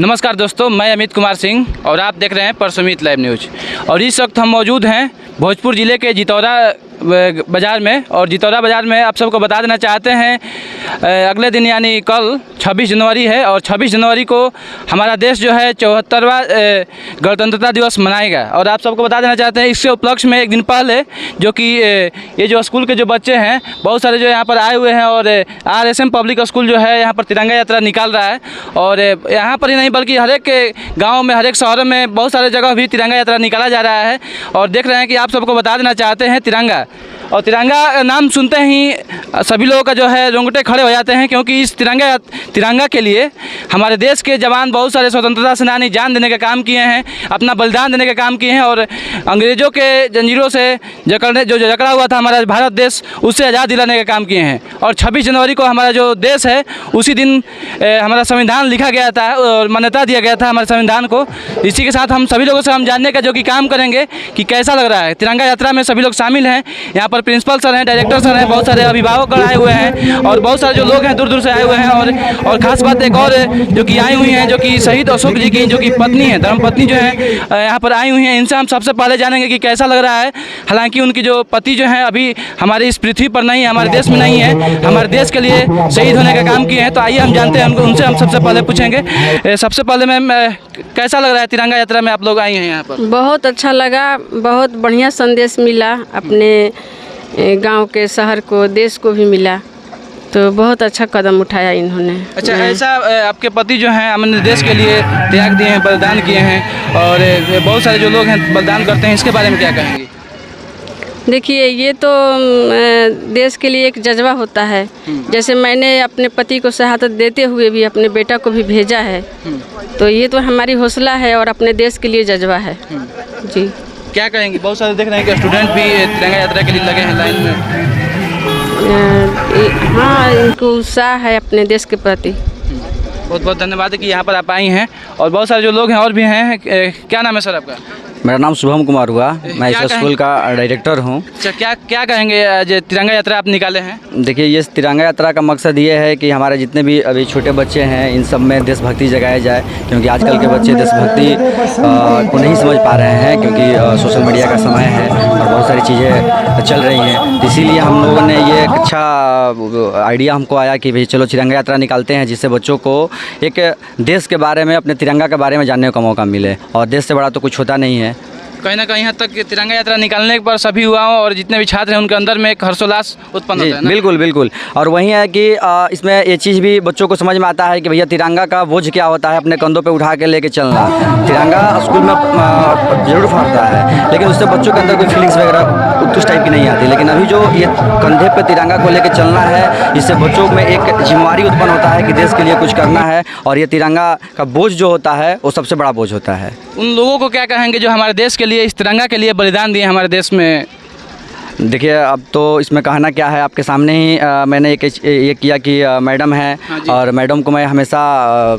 नमस्कार दोस्तों, मैं अमित कुमार सिंह और आप देख रहे हैं परसुमित लाइव न्यूज। और इस वक्त हम मौजूद हैं भोजपुर ज़िले के जितौरा बाज़ार में। और जितौरा बाज़ार में आप सबको बता देना चाहते हैं अगले दिन यानी कल 26 जनवरी है और 26 जनवरी को हमारा देश जो है 74वां गणतंत्रता दिवस मनाएगा। और आप सबको बता देना चाहते हैं इसके उपलक्ष्य में एक दिन पहले जो कि ये जो स्कूल के जो बच्चे हैं बहुत सारे जो यहाँ पर आए हुए हैं और RSM पब्लिक स्कूल जो है यहाँ पर तिरंगा यात्रा निकाल रहा है। और यहाँ पर ही नहीं बल्कि हर एक गाँव में, हर एक शहरों में बहुत सारे जगह भी तिरंगा यात्रा निकाला जा रहा है। और देख रहे हैं कि आप सबको बता देना चाहते हैं तिरंगा, और तिरंगा नाम सुनते ही सभी लोगों का जो है रोंगटे खड़े हो जाते हैं, क्योंकि इस तिरंगा के लिए हमारे देश के जवान बहुत सारे स्वतंत्रता सेनानी जान देने का काम किए हैं, अपना बलिदान देने का काम किए हैं। और अंग्रेज़ों के जंजीरों से जकड़ा हुआ था हमारा भारत देश, उससे आज़ाद दिलाने का काम किए हैं। और 26 जनवरी को हमारा जो देश है उसी दिन हमारा संविधान लिखा गया था और मान्यता दिया गया था हमारे संविधान को। इसी के साथ हम सभी लोगों से हम जानने का जो कि काम करेंगे कि कैसा लग रहा है तिरंगा यात्रा में। सभी लोग शामिल हैं, यहाँ पर प्रिंसिपल सर हैं, डायरेक्टर सर हैं, बहुत सारे अभिभावक आए हुए हैं और बहुत सारे जो लोग हैं दूर दूर से आए हुए हैं। और ख़ास बात एक और जो कि आई हुई हैं, जो कि शहीद अशोक जी की जो कि पत्नी है, धर्मपत्नी जो है यहाँ पर आई हुई हैं। इनसे हम सबसे पहले जानेंगे कि कैसा लग रहा है। हालांकि उनकी जो पति जो है अभी हमारी इस पृथ्वी पर नहीं है, हमारे देश में नहीं है, हमारे देश के लिए शहीद होने का काम किए हैं। तो आइए हम जानते हैं उनसे हम सबसे पहले पूछेंगे। सबसे पहले मैम, कैसा लग रहा है तिरंगा यात्रा में आप लोग आई हैं यहाँ पर? बहुत अच्छा लगा, बहुत बढ़िया संदेश मिला, अपने गांव के, शहर को, देश को भी मिला, तो बहुत अच्छा कदम उठाया इन्होंने। अच्छा, ऐसा आपके पति जो हैं हमने देश के लिए त्याग दिए हैं, बलिदान किए हैं और बहुत सारे जो लोग हैं बलिदान करते हैं, इसके बारे में क्या कहेंगे? देखिए, ये तो देश के लिए एक जज्बा होता है। जैसे मैंने अपने पति को शहादत देते हुए भी अपने बेटा को भी भेजा है, तो ये तो हमारी हौसला है और अपने देश के लिए जज्बा है। जी, क्या कहेंगे? बहुत सारे देख रहे हैं कि स्टूडेंट भी तिरंगा यात्रा के लिए लगे हैं लाइन में। हाँ, इनको उत्साह है अपने देश के प्रति। बहुत बहुत धन्यवाद कि यहाँ पर आप आई हैं। और बहुत सारे जो लोग हैं और भी हैं। क्या नाम है सर आपका? मेरा नाम शुभम कुमार हुआ, मैं इस स्कूल का डायरेक्टर हूँ। अच्छा, क्या कहेंगे जो तिरंगा यात्रा आप निकाले हैं? देखिए, ये तिरंगा यात्रा का मकसद ये है कि हमारे जितने भी अभी छोटे बच्चे हैं इन सब में देशभक्ति जगाया जाए, क्योंकि आजकल के बच्चे देशभक्ति को नहीं समझ पा रहे हैं, क्योंकि सोशल मीडिया का समय है और बहुत सारी चीज़ें चल रही हैं। इसीलिए हम लोगों ने ये एक अच्छा आइडिया हमको आया कि भाई चलो तिरंगा यात्रा निकालते हैं, जिससे बच्चों को एक देश के बारे में, अपने तिरंगा के बारे में जानने का मौका मिले। और देश से बड़ा तो कुछ होता नहीं है। कहीं ना कहीं हद तक तिरंगा यात्रा निकालने पर सभी युवाओं और जितने भी छात्र हैं उनके अंदर में एक हर्षोल्लास उत्पन्न होता है ना? बिल्कुल बिल्कुल। और वही है कि इसमें ये चीज़ भी बच्चों को समझ में आता है कि भैया तिरंगा का बोझ क्या होता है, अपने कंधों पे उठा के लेके चलना। तिरंगा स्कूल में जरूर फहरता है, लेकिन उससे बच्चों के अंदर कोई फीलिंग्स वगैरह उस टाइप की नहीं आती। लेकिन अभी जो ये कंधे पे तिरंगा को लेके चलना है, इससे बच्चों में एक जिम्मेवारी उत्पन्न होता है कि देश के लिए कुछ करना है। और ये तिरंगा का बोझ जो होता है वो सबसे बड़ा बोझ होता है। उन लोगों को क्या कहेंगे जो हमारे देश के लिए, इस तिरंगा के लिए बलिदान दिए हमारे देश में? देखिए, अब तो इसमें कहना क्या है, आपके सामने ही मैंने ये किया कि मैडम है। हाँ, और मैडम को मैं हमेशा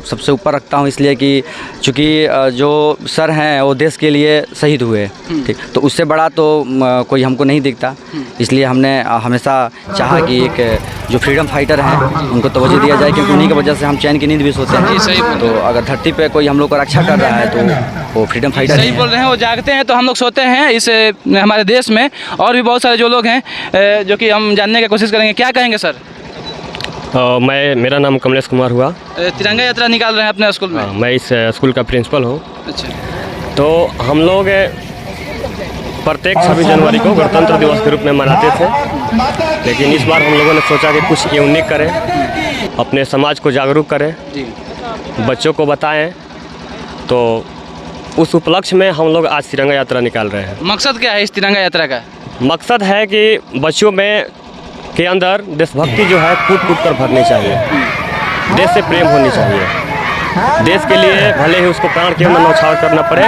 सबसे ऊपर रखता हूँ, इसलिए कि चूँकि जो सर हैं वो देश के लिए शहीद हुए, ठीक, तो उससे बड़ा तो कोई हमको नहीं दिखता। इसलिए हमने हमेशा चाहा कि एक जो फ्रीडम फाइटर हैं उनको तवज्जो दिया जाए, क्योंकि उन्हीं की वजह से हम चैन की नींद भी सोते हैं। तो अगर धरती पे कोई हम लोग को रक्षा कर रहा है तो वो फ्रीडम फाइटर सही बोल रहे हैं। वो जागते हैं तो हम लोग सोते हैं इस हमारे देश में। और भी बहुत सारे जो लोग हैं जो कि हम जानने की कोशिश करेंगे। क्या कहेंगे सर? मेरा नाम कमलेश कुमार हुआ। तिरंगा यात्रा निकाल रहे हैं अपने स्कूल में? मैं इस स्कूल का प्रिंसिपल हूँ। अच्छा, तो हम लोग प्रत्येक 26 जनवरी को गणतंत्र दिवस के रूप में मनाते थे, लेकिन इस बार हम लोगों ने सोचा कि कुछ यूनिक करें, अपने समाज को जागरूक करें, बच्चों को बताएं। तो उस उपलक्ष्य में हम लोग आज तिरंगा यात्रा निकाल रहे हैं। मकसद क्या है इस तिरंगा यात्रा का? मकसद है कि बच्चों में के अंदर देशभक्ति जो है कूट कूट कर भरनी चाहिए, देश से प्रेम होनी चाहिए। देश के लिए भले ही उसको प्राण के न्यौछावर करना पड़े,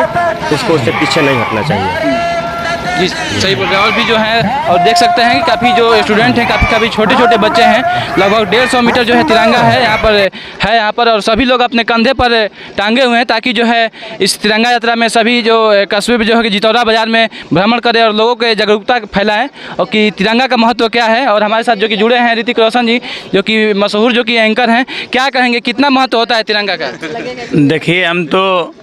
उसको उससे पीछे नहीं हटना चाहिए। जी सही बोल रहे हैं। और भी जो है और देख सकते हैं कि काफ़ी जो स्टूडेंट हैं, काफ़ी छोटे छोटे बच्चे हैं, लगभग 150 मीटर जो है तिरंगा है यहाँ पर और सभी लोग अपने कंधे पर टांगे हुए हैं ताकि जो है इस तिरंगा यात्रा में सभी जो कस्बे में जो है कि जितौरा बाज़ार में भ्रमण करें और लोगों के जागरूकता फैलाएं और कि तिरंगा का महत्व क्या है। और हमारे साथ जो कि जुड़े हैं ऋतिक रोशन जी, जो कि मशहूर जो कि एंकर हैं, क्या कहेंगे कितना महत्व होता है तिरंगा का? देखिए, हम तो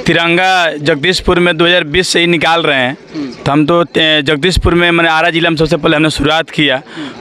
तिरंगा जगदीशपुर में 2020 से ही निकाल रहे हैं। तो हम तो जगदीशपुर में मैंने आरा जिला में सबसे पहले हमने शुरुआत किया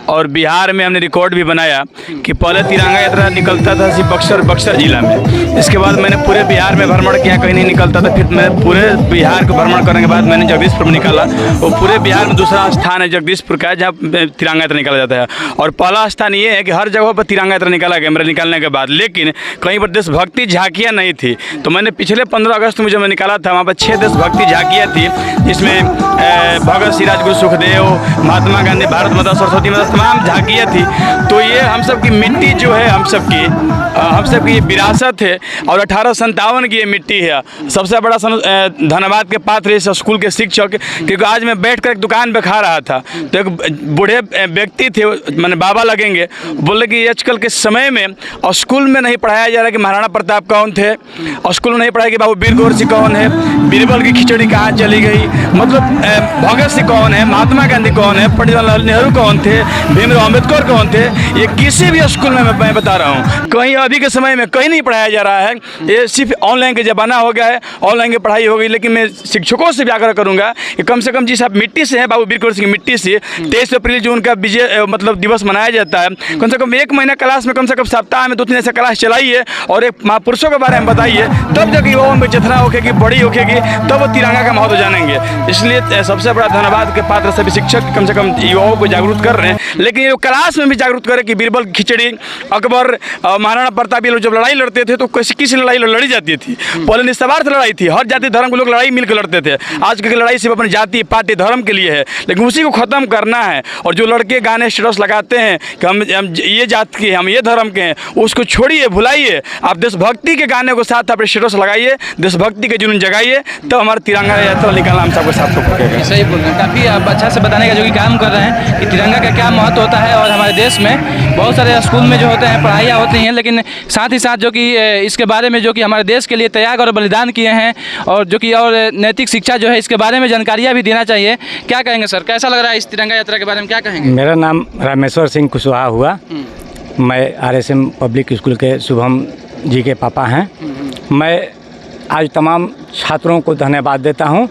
और बिहार में हमने रिकॉर्ड भी बनाया कि पहले तिरंगा यात्रा निकलता था सिर्फ बक्सर जिला में। इसके बाद मैंने पूरे बिहार में भ्रमण किया, कहीं नहीं निकलता था। फिर मैं पूरे बिहार को भ्रमण करने के बाद मैंने जगदीशपुर में निकाला। वो पूरे बिहार में दूसरा स्थान है जगदीशपुर का, जहाँ तिरंगा यात्रा निकाला जाता है। और पहला स्थान ये है कि हर जगह पर तिरंगा यात्रा निकाला गया मेरे निकालने के बाद, लेकिन कहीं पर देशभक्ति झांकियाँ नहीं थी। तो मैंने पिछले 15 अगस्त में जब मैं निकाला था, वहाँ पर 6 देशभक्ति झांकियाँ थी, जिसमें भगत सिंह, राजगुरु सुखदेव, महात्मा गांधी, भारत माता, सरस्वती माता, तमाम झांकियाँ थी। तो ये हम सब की मिट्टी जो है, हम सब की ये विरासत है और 1857 की ये मिट्टी है। सबसे बड़ा धन्यवाद के पात्र इस स्कूल के शिक्षक, क्योंकि आज मैं बैठ कर एक दुकान पे खा रहा था तो एक बूढ़े व्यक्ति थे, मैंने बाबा लगेंगे, बोले कि आजकल के समय में और स्कूल में नहीं पढ़ाया जा रहा कि महाराणा प्रताप कौन थे, और स्कूल में नहीं पढ़ाया कि बाबू वीर गौर सिंह कौन है, बीरबल की खिचड़ी कहाँ चली गई, मतलब भगत सिंह कौन है, महात्मा गांधी कौन है, पंडित जवाहरलाल नेहरू कौन थे, भीमराव अम्बेडकर कौन थे। ये किसी भी स्कूल में मैं बता रहा हूँ, कहीं अभी के समय में कहीं नहीं पढ़ाया जा रहा है। ये सिर्फ ऑनलाइन का ज़माना हो गया है, ऑनलाइन की पढ़ाई हो गई। लेकिन मैं शिक्षकों से भी आग्रह करूँगा कि कम से कम जिस आप मिट्टी से हैं, बाबू वीर गौर सिंह की मिट्टी से 23 अप्रैल जो उनका विजय मतलब दिवस मनाया जाता है, कम से कम 1 महीना क्लास में, कम से कम सप्ताह में 2-3 ऐसे क्लास चलाइए और एक महापुरुषों के बारे में बताइए, तब जब युवाओं में चेतना होगी, बड़ी होगी, तब वो तिरंगा का महत्व जानेंगे। इसलिए सबसे बड़ा धन्यवाद के पात्र सभी शिक्षक कम से कम युवाओं को जागरूक कर रहे हैं। लेकिन ये क्लास में भी जागरूक करें कि बीरबल की खिचड़ी, अकबर, महाराणा प्रताप, ये लोग जब लड़ाई लड़ते थे तो किसी लड़ाई लड़ी जाती थी। पहले निस्वार्थ लड़ाई थी, हर जाति धर्म के लोग लड़ाई मिलकर लड़ते थे। आज की लड़ाई सिर्फ अपनी जाति, पार्टी, धर्म के लिए है, लेकिन उसी को ख़त्म करना है। और जो लड़के गाने स्टेटस लगाते हैं कि हम ये जात के, हम ये धर्म के हैं, उसको छोड़िए, भुलाइए। आप देशभक्ति के गाने को साथ अपने स्टेटस लगाइए, देशभक्ति के जुनून जगाइए, तो हमारा तिरंगा यात्रा निकालना हम सबको साथ पड़ेगा। सही बोल रहे हैं, काफ़ी आप अच्छा से बताने का जो कि काम कर रहे हैं कि तिरंगा का क्या महत्व होता है। और हमारे देश में बहुत सारे स्कूल में जो होते हैं पढ़ाइयाँ होती हैं, लेकिन साथ ही साथ जो कि इसके बारे में जो कि हमारे देश के लिए त्याग और बलिदान किए हैं और जो कि और नैतिक शिक्षा जो है इसके बारे में जानकारियाँ भी देना चाहिए। क्या कहेंगे सर, कैसा लग रहा है इस तिरंगा यात्रा के बारे में, क्या कहेंगे? मेरा नाम रामेश्वर सिंह कुशवाहा हुआ। मैं RSM पब्लिक स्कूल के शुभम जी के पापा हैं। मैं आज तमाम छात्रों को धन्यवाद देता हूं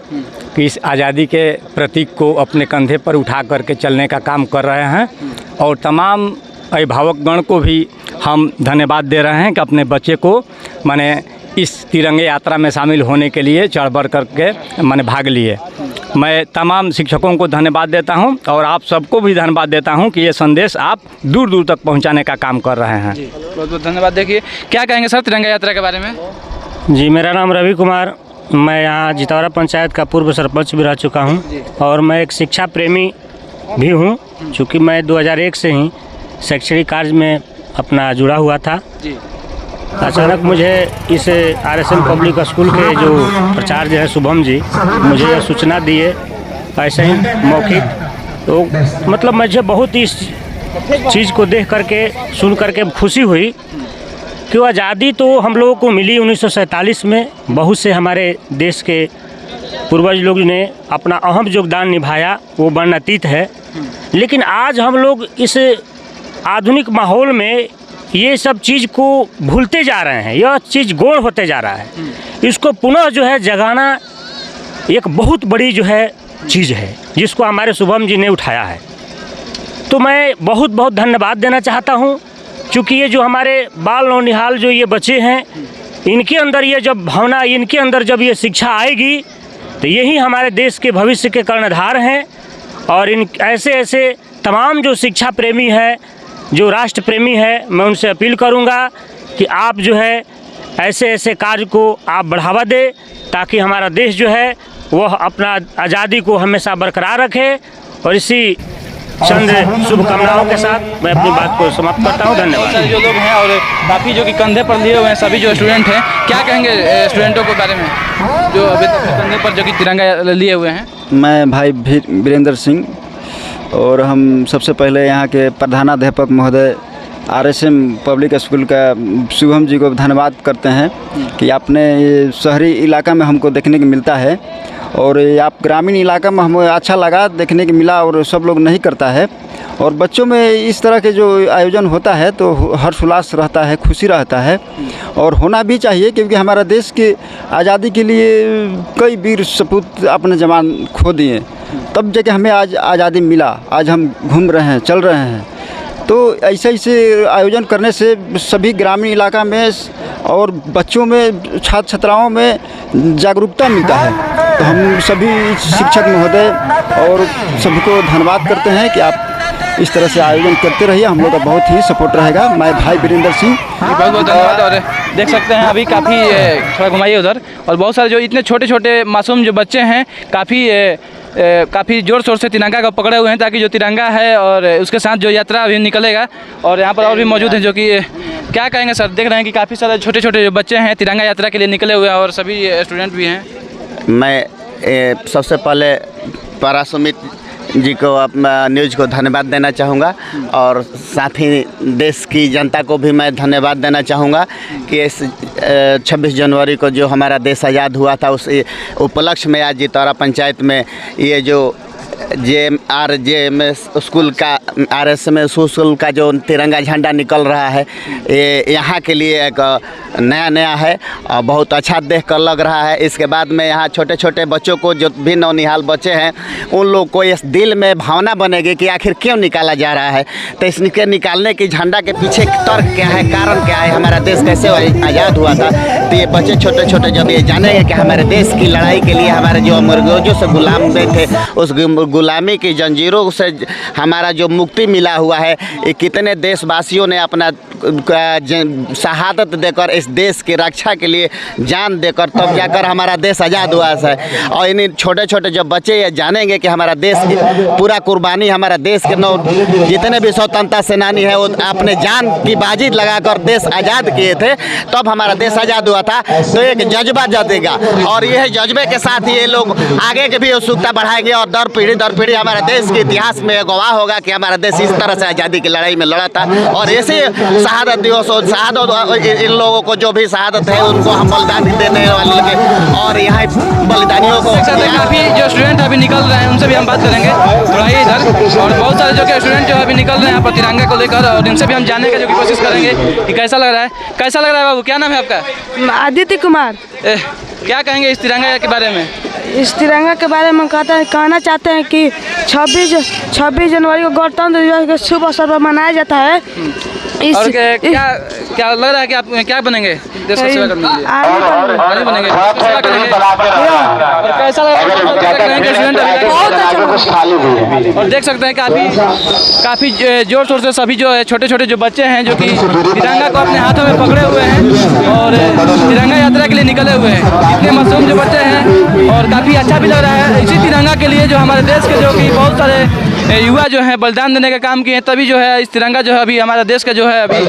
कि इस आज़ादी के प्रतीक को अपने कंधे पर उठा करके चलने का काम कर रहे हैं, और तमाम अभिभावक गण को भी हम धन्यवाद दे रहे हैं कि अपने बच्चे को माने इस तिरंगे यात्रा में शामिल होने के लिए चढ़ बढ़ करके मैंने भाग लिए। मैं तमाम शिक्षकों को धन्यवाद देता हूं और आप सबको भी धन्यवाद देता हूं कि ये संदेश आप दूर दूर तक पहुंचाने का काम कर रहे हैं। बहुत बहुत धन्यवाद। देखिए क्या कहेंगे सर तिरंगा यात्रा के बारे में? जी, मेरा नाम रवि कुमार, मैं यहाँ जितौरा पंचायत का पूर्व सरपंच भी रह चुका हूँ और मैं एक शिक्षा प्रेमी भी हूँ, चूँकि मैं 2001 से ही शैक्षणिक कार्य में अपना जुड़ा हुआ था। अचानक मुझे इस RSM पब्लिक स्कूल के जो प्राचार्य है शुभम जी, मुझे यह सूचना दिए ऐसे ही मौखिक, तो मतलब मुझे बहुत इस चीज़ को देख करके सुन करके खुशी हुई कि आज़ादी तो हम लोगों को मिली 1947 में। बहुत से हमारे देश के पूर्वज लोग ने अपना अहम योगदान निभाया, वो वर्णनातीत है। लेकिन आज हम लोग इस आधुनिक माहौल में ये सब चीज़ को भूलते जा रहे हैं, यह चीज़ गौण होते जा रहा है। इसको पुनः जो है जगाना एक बहुत बड़ी जो है चीज़ है, जिसको हमारे शुभम जी ने उठाया है। तो मैं बहुत बहुत धन्यवाद देना चाहता हूँ, क्योंकि ये जो हमारे बाल नौनिहाल जो ये बच्चे हैं, इनके अंदर ये जब भावना, इनके अंदर जब ये शिक्षा आएगी, तो यही हमारे देश के भविष्य के कर्णधार हैं। और इन ऐसे तमाम जो शिक्षा प्रेमी है, जो राष्ट्र प्रेमी है, मैं उनसे अपील करूंगा कि आप जो है ऐसे कार्य को आप बढ़ावा दें, ताकि हमारा देश जो है वह अपना आज़ादी को हमेशा बरकरार रखे और इसी चंद शुभकामनाओं के साथ मैं अपनी बात को समाप्त करता हूँ। बहुत धन्यवाद। सारे जो लोग हैं और काफ़ी जो कि कंधे पर लिए हुए हैं सभी जो स्टूडेंट हैं, क्या कहेंगे स्टूडेंटों के बारे में जो अभी तक कंधे पर जो कि तिरंगा लिए हुए हैं? मैं भाई वीरेंद्र सिंह, और हम सबसे पहले यहाँ के प्रधानाध्यापक महोदय RSM पब्लिक स्कूल का शुभम जी को धन्यवाद करते हैं कि आपने ये शहरी इलाका में हमको देखने को मिलता है, और ये आप ग्रामीण इलाका में हमें अच्छा लगा देखने को मिला, और सब लोग नहीं करता है। और बच्चों में इस तरह के जो आयोजन होता है तो हर्षोल्लास रहता है, खुशी रहता है, और होना भी चाहिए, क्योंकि हमारा देश की आज़ादी के लिए कई वीर सपूत अपने जवान खो दिए, तब जाके हमें आज आज़ादी मिला। आज हम घूम रहे हैं, चल रहे हैं। तो ऐसे ऐसे आयोजन करने से सभी ग्रामीण इलाका में और बच्चों में, छात्र छात्राओं में जागरूकता मिलता है। तो हम सभी शिक्षक महोदय और सभी को धन्यवाद करते हैं कि आप इस तरह से आयोजन करते रहिए, हम लोग का बहुत ही सपोर्ट रहेगा। मैं भाई वीरेंद्र सिंह, बहुत बहुत धन्यवाद। और देख सकते हैं अभी काफ़ी थोड़ा घुमाइए उधर, और बहुत सारे जो इतने छोटे छोटे मासूम जो बच्चे हैं काफ़ी ज़ोर शोर से तिरंगा को पकड़े हुए हैं, ताकि जो तिरंगा है और उसके साथ जो यात्रा अभी निकलेगा। और यहाँ पर और भी मौजूद हैं जो कि क्या कहेंगे सर, देख रहे हैं कि काफ़ी सारे छोटे छोटे जो बच्चे हैं तिरंगा यात्रा के लिए निकले हुए हैं, और सभी स्टूडेंट भी हैं। मैं सबसे पहले पारासुमित जी को न्यूज़ को धन्यवाद देना चाहूँगा, और साथ ही देश की जनता को भी मैं धन्यवाद देना चाहूँगा कि इस 26 जनवरी को जो हमारा देश आज़ाद हुआ था, उस उपलक्ष्य में आज जितौरा पंचायत में ये जो JMS स्कूल का RSM स्कूल का जो तिरंगा झंडा निकल रहा है, ये यहाँ के लिए एक नया है और बहुत अच्छा देख कर लग रहा है। इसके बाद में यहाँ छोटे छोटे बच्चों को, जो भी नौनिहाल बच्चे हैं, उन लोग को इस दिल में भावना बनेगी कि आखिर क्यों निकाला जा रहा है। तो इसके निकालने की झंडा के पीछे तर्क क्या है, कारण क्या है, हमारा देश कैसे आज़ाद हुआ था। तो ये बच्चे छोटे छोटे जब ये जानेंगे कि हमारे देश की लड़ाई के लिए हमारे जो अंग्रेजों से गुलाम थे, उस गुलामी की जंजीरों से हमारा जो मुक्ति मिला हुआ है, ये कितने देशवासियों ने अपना शहादत देकर इस देश की रक्षा के लिए जान देकर तब जाकर हमारा देश आज़ाद हुआ है। और इन छोटे छोटे जो बच्चे ये जानेंगे कि हमारा देश की पूरा कुर्बानी, हमारा देश के जितने भी स्वतंत्रता सेनानी है वो अपने जान की बाजी लगाकर देश आज़ाद किए थे, तब हमारा देश आज़ाद हुआ था। तो एक जज्बा जतेगा, और यह जज्बे के साथ ये लोग आगे के भी उत्सुकता बढ़ाएंगे, और दर पीढ़ी हमारे देश के इतिहास में गवाह होगा कि हमारा देश इस तरह से आज़ादी की लड़ाई में लड़ा था। और ऐसे शहादत दिवस और शहादत, इन लोगों को जो भी शहादत है उनको हम बलिदान देने वाले लगे, और यहाँ बलिदानियों को काफ़ी जो स्टूडेंट अभी निकल रहे हैं उनसे भी हम बात करेंगे थोड़ा ही इधर, और बहुत सारे जो कि स्टूडेंट जो अभी निकल रहे हैं यहाँ पर तिरंगा को लेकर, और इनसे भी हम जानने की जो कोशिश करेंगे कि कैसा लग रहा है। कैसा लग रहा है बाबू, क्या नाम है आपका? आदित्य कुमार। क्या कहेंगे इस तिरंगा के बारे में? इस तिरंगा के बारे में कहना चाहते हैं कि 26 जनवरी को गणतंत्र दिवस के शुभ अवसर पर मनाया जाता है। और क्या लग रहा है कि आप क्या बनेंगे देश की सेवा करने के लिए? आर्मी बनेंगे, सेवा करेंगे। और कैसा लग रहा है? और देख सकते हैं काफ़ी जोर शोर से सभी जो है छोटे छोटे जो बच्चे हैं जो कि तिरंगा को अपने हाथों में पकड़े हुए हैं और तिरंगा यात्रा के लिए निकले हुए हैं। इतने मासूम जो बच्चे हैं, और काफ़ी अच्छा भी लग रहा है। इसी तिरंगा के लिए जो हमारे देश के जो कि बहुत सारे युवा जो हैं बलिदान देने का काम किए हैं, तभी जो है इस तिरंगा जो है अभी हमारा देश का जो है अभी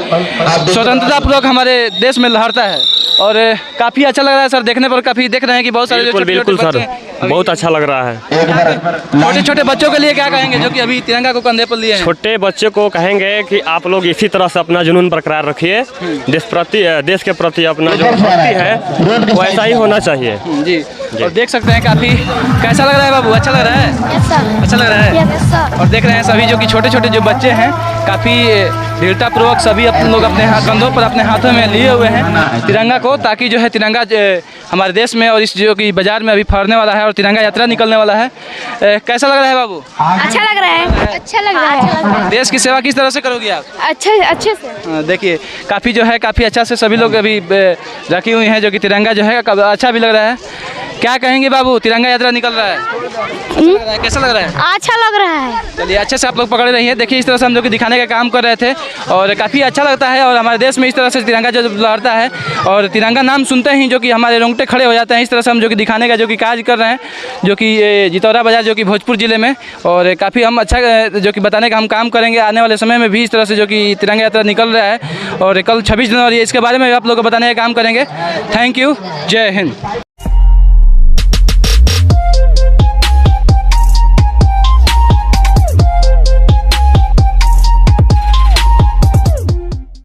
स्वतंत्रता पूर्वक हमारे देश में लहरता है। और काफ़ी अच्छा लग रहा है सर देखने पर। काफ़ी देख रहे हैं कि बहुत सारे बिल्कुल सर, बहुत अच्छा लग रहा है। छोटे छोटे बच्चों के लिए क्या कहेंगे जो कि अभी तिरंगा को कंधे पर लिए हैं? छोटे बच्चे को कहेंगे कि आप लोग इसी तरह से अपना जुनून बरकरार रखिए, देश के प्रति अपना जो भक्ति है वो ऐसा ही होना चाहिए जी। और देख सकते हैं काफ़ी कैसा लग रहा है बाबू, अच्छा लग रहा है? अच्छा लग रहा है। और देख रहे हैं सभी जो कि छोटे छोटे जो बच्चे हैं काफ़ी दृढ़तापूर्वक सभी अपने लोग अपने कंधों पर अपने हाथों में लिए हुए हैं तिरंगा को, ताकि जो है तिरंगा हमारे देश में और इस जो कि बाजार में अभी फहरने वाला है और तिरंगा यात्रा निकलने वाला है। कैसा लग रहा है बाबू? अच्छा लग रहा है। अच्छा लग रहा है। देश की सेवा किस तरह से करोगे आप? अच्छे से। देखिए काफ़ी जो है काफ़ी अच्छा से सभी लोग अभी रखी हुई हैं जो कि तिरंगा जो है अच्छा भी लग रहा है। क्या कहेंगे बाबू, तिरंगा यात्रा निकल रहा है, कैसा लग रहा है? अच्छा लग रहा है। चलिए अच्छे से आप लोग पकड़े रहिए। देखिए इस तरह से हम जो कि दिखाने का काम कर रहे थे और काफ़ी अच्छा लगता है। और हमारे देश में इस तरह से तिरंगा जो लहरता है और तिरंगा नाम सुनते ही जो कि हमारे रोंगटे खड़े हो जाते हैं। इस तरह से हम जो कि दिखाने का जो कि कार्य कर रहे हैं, जो कि ये जितौरा बाज़ार जो कि भोजपुर ज़िले में, और काफ़ी हम अच्छा जो कि बताने का हम काम करेंगे। आने वाले समय में भी इस तरह से जो कि तिरंगा यात्रा निकल रहा है और कल 26 जनवरी, इसके बारे में भी आप लोगों को बताने का काम करेंगे। थैंक यू, जय हिंद।